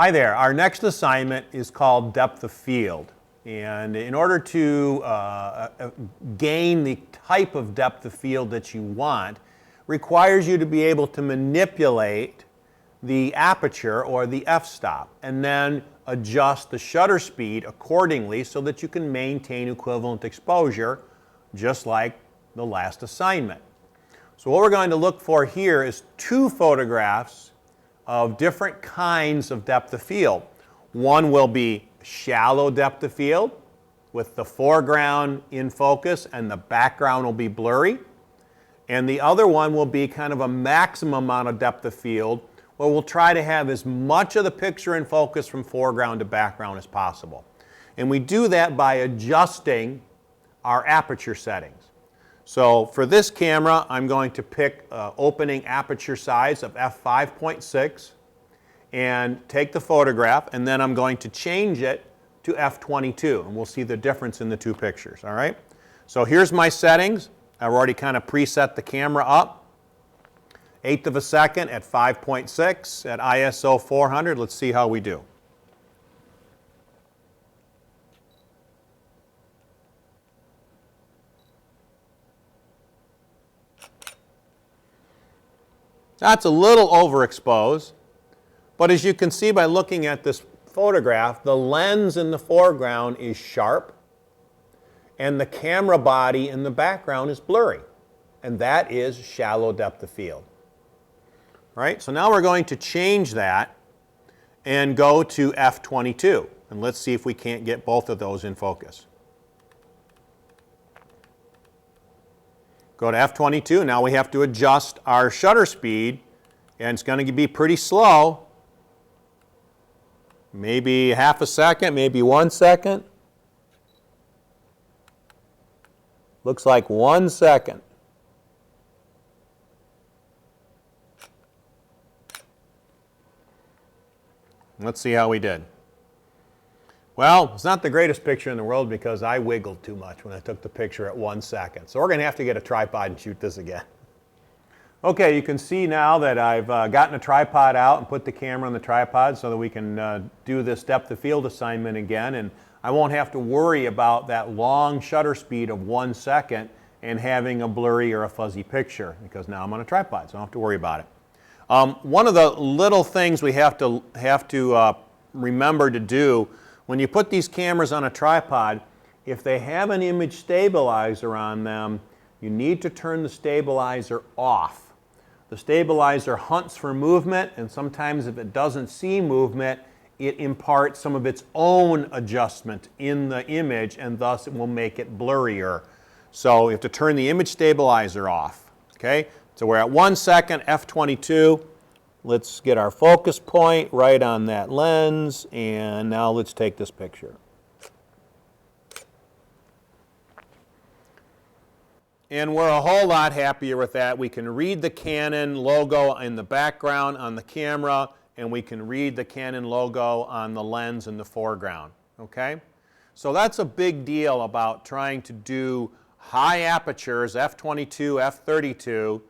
Hi there. Our next assignment is called depth of field. And in order to gain the type of depth of field that you want, requires you to be able to manipulate the aperture or the f-stop and then adjust the shutter speed accordingly so that you can maintain equivalent exposure just like the last assignment. So what we're going to look for here is two photographs of different kinds of depth of field. One will be shallow depth of field with the foreground in focus and the background will be blurry. And the other one will be kind of a maximum amount of depth of field where we'll try to have as much of the picture in focus from foreground to background as possible. And we do that by adjusting our aperture settings. So for this camera, I'm going to pick opening aperture size of f5.6 and take the photograph, and then I'm going to change it to f22, and we'll see the difference in the two pictures, all right? So here's my settings. I've already kind of preset the camera up. 1/8 of a second at 5.6 at ISO 400. Let's see how we do. That's a little overexposed, but as you can see by looking at this photograph, the lens in the foreground is sharp and the camera body in the background is blurry, and that is shallow depth of field. All right, so now we're going to change that and go to f22, and let's see if we can't get both of those in focus. Go to f22. Now we have to adjust our shutter speed, and it's going to be pretty slow. Maybe half a second, maybe 1 second. Looks like 1 second. Let's see how we did. Well, it's not the greatest picture in the world because I wiggled too much when I took the picture at 1 second. So we're going to have to get a tripod and shoot this again. Okay, you can see now that I've gotten a tripod out and put the camera on the tripod so that we can do this depth of field assignment again, and I won't have to worry about that long shutter speed of 1 second and having a blurry or a fuzzy picture because now I'm on a tripod, so I don't have to worry about it. One of the little things we have to remember to do when you put these cameras on a tripod, if they have an image stabilizer on them, you need to turn the stabilizer off. The stabilizer hunts for movement, and sometimes if it doesn't see movement, it imparts some of its own adjustment in the image, and thus it will make it blurrier. So you have to turn the image stabilizer off. Okay? So we're at 1 second, f22. Let's get our focus point right on that lens, and now let's take this picture. And we're a whole lot happier with that. We can read the Canon logo in the background on the camera, and we can read the Canon logo on the lens in the foreground. Okay? So that's a big deal about trying to do high apertures, f22, f32,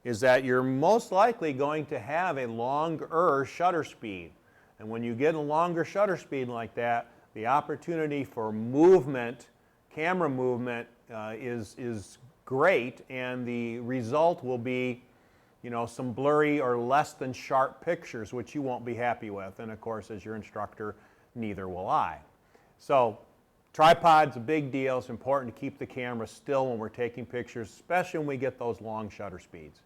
is that you're most likely going to have a longer shutter speed. And when you get a longer shutter speed like that, the opportunity for movement, camera movement, is great, and the result will be, you know, some blurry or less than sharp pictures, which you won't be happy with. And of course, as your instructor, neither will I. So tripod's a big deal. It's important to keep the camera still when we're taking pictures, especially when we get those long shutter speeds.